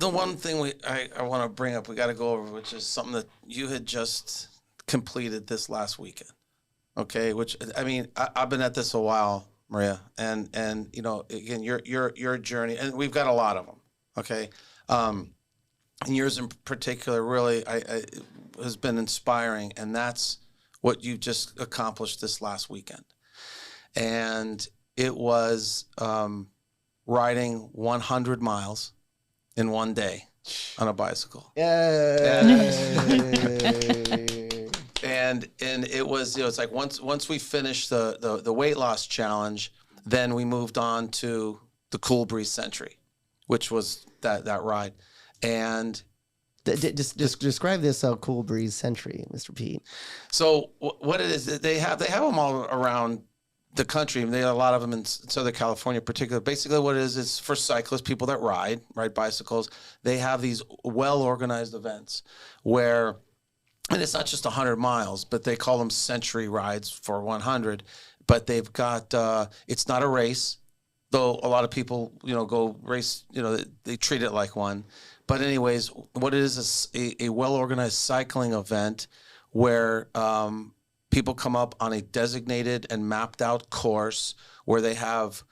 the one thing I want to bring up, we got to go over, which is something that you had just completed this last weekend. Okay, which I mean, I've been at this a while, Maria, and again, your journey, and we've got a lot of them. Okay, and yours in particular really I has been inspiring, and that's what you just accomplished this last weekend, and it was riding 100 miles in one day on a bicycle. And it was, it's like once we finished the weight loss challenge, then we moved on to the Cool Breeze Century, which was that ride. And just describe this Cool Breeze Century, Mr. Pete. So what it is, they have them all around the country. They have a lot of them in Southern California in particular. Basically what it is for cyclists, people that ride bicycles. They have these well-organized events where, and it's not just 100 miles, but they call them century rides for 100. But they've got, it's not a race, though a lot of people, go race, they treat it like one. But anyways, what it is a well-organized cycling event where people come up on a designated and mapped out course where they have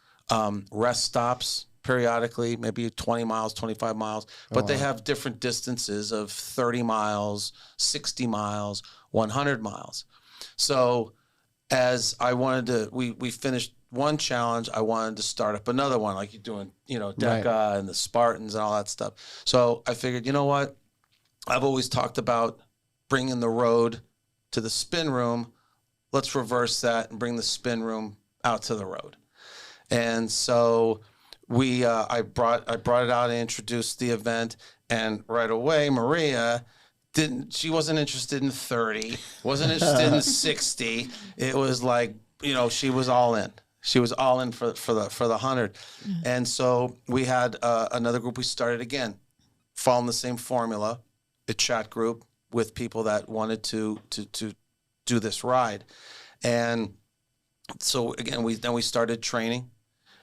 rest stops periodically, maybe 20 miles, 25 miles, but they have different distances of 30 miles, 60 miles, 100 miles. So as I wanted to, we finished one challenge, I wanted to start up another one, like you're doing, DECA and the Spartans and all that stuff. So I figured, you know what? I've always talked about bringing the road to the spin room. Let's reverse that and bring the spin room out to the road. And so I brought it out and introduced the event, and right away Maria she wasn't interested in 30, wasn't interested in 60. It was like, she was all in. She was all in for the 100. And so we had another group we started again, following the same formula, a chat group with people that wanted to do this ride. And so again, we started training,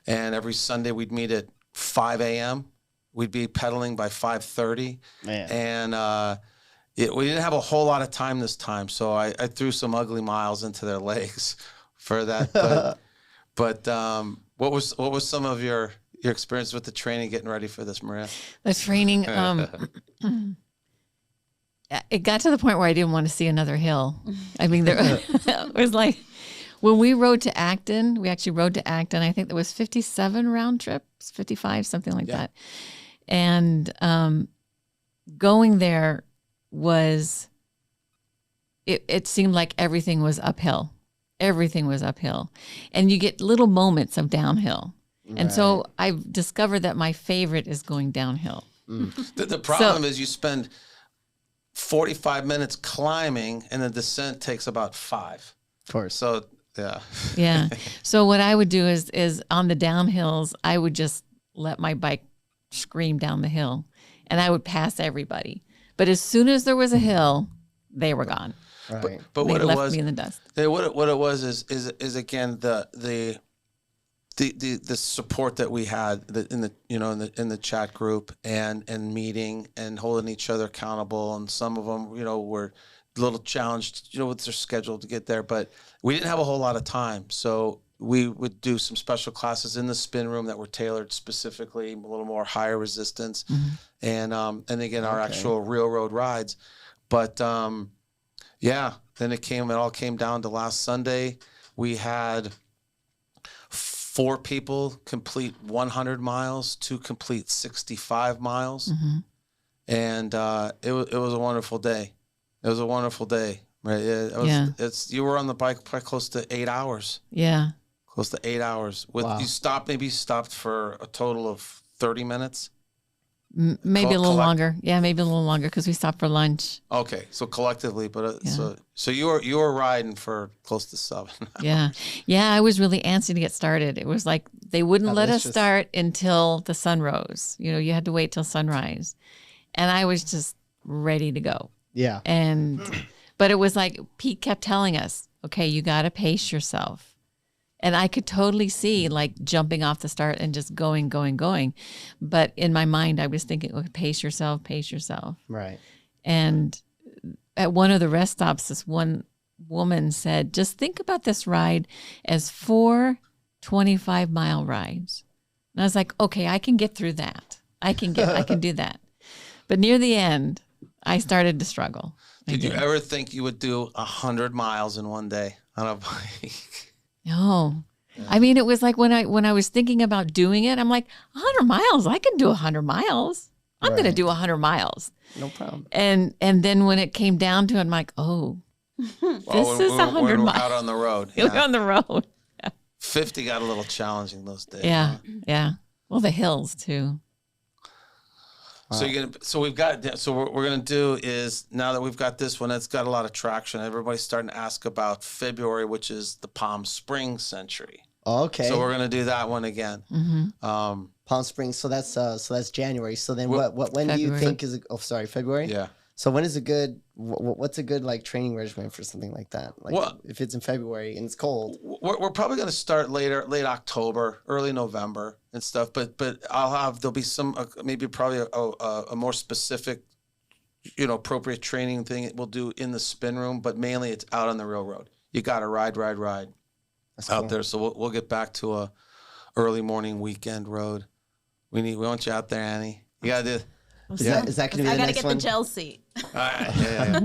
and every Sunday we'd meet at 5 a.m. We'd be pedaling by 5:30. Man. And we didn't have a whole lot of time this time, so I threw some ugly miles into their legs for that. But what was some of your experience with the training, getting ready for this, Maria? The training, it got to the point where I didn't want to see another hill. I mean, it was like when we rode to Acton, we actually rode to Acton. I think there was 57 round trips, 55, something like that. And going there it seemed like everything was uphill. Everything was uphill. And you get little moments of downhill. Right. And so I've discovered that my favorite is going downhill. The problem is you spend 45 minutes climbing, and the descent takes about 5. Of course. So, yeah. Yeah. So what I would do is on the downhills, I would just let my bike scream down the hill, and I would pass everybody. But as soon as there was a hill, they were gone. Right. But they what it left was, me in the dust. What it was is again the support that we had in the chat group and meeting and holding each other accountable, and some of them were a little challenged with their schedule to get there, but we didn't have a whole lot of time, so we would do some special classes in the spin room that were tailored specifically, a little more higher resistance, and again our actual real road rides, but then it all came down to last Sunday. We had 4 people complete 100 miles, 2 complete 65 miles. And it was a wonderful day. It was a wonderful day. Right? You were on the bike probably close to 8 hours. Yeah. Close to 8 hours. You stopped for a total of 30 minutes. Maybe a little longer. Yeah, maybe a little longer because we stopped for lunch. Okay, so collectively, but so you were riding for close to 7. Yeah, I was really antsy to get started. It was like they wouldn't let us start until the sun rose. You had to wait till sunrise, and I was just ready to go. Yeah, but it was like Pete kept telling us, "Okay, you got to pace yourself. And I could totally see like jumping off the start and just going. But in my mind, I was thinking, okay, pace yourself. Right. And at one of the rest stops, this one woman said, just think about this ride as 4 25-mile rides. And I was like, okay, I can get through that. I can do that. But near the end, I started to struggle. Did you ever think you would do 100 miles in one day on a bike? No. I mean, it was like when I was thinking about doing it, I'm like, 100 miles, I can do 100 miles. I'm going to do 100 miles. No problem. And then when it came down to it, I'm like, oh, this is 100 miles. Out on the road. We're on the road. 50 got a little challenging those days. Yeah, huh? yeah. Well, the hills too. So we're gonna do is, now that we've got this one, it's got a lot of traction. Everybody's starting to ask about February, which is the Palm Springs Century. Okay. So we're gonna do that one again. Mm-hmm. Palm Springs. So that's January. So then when do you February. think is? February. Yeah. So when is a good? What's a good like training regimen for something like that? Like Well, if it's in February and it's cold. We're probably going to start late October, early November and stuff. But there'll be some maybe probably a more specific, appropriate training thing we'll do in the spin room. But mainly it's out on the railroad. You got to ride That's out cool. there. So we'll get back to a early morning weekend road. We want you out there, Annie. You got to do. Is that going to be the I got to next get one? the gel seat. All right. Yeah.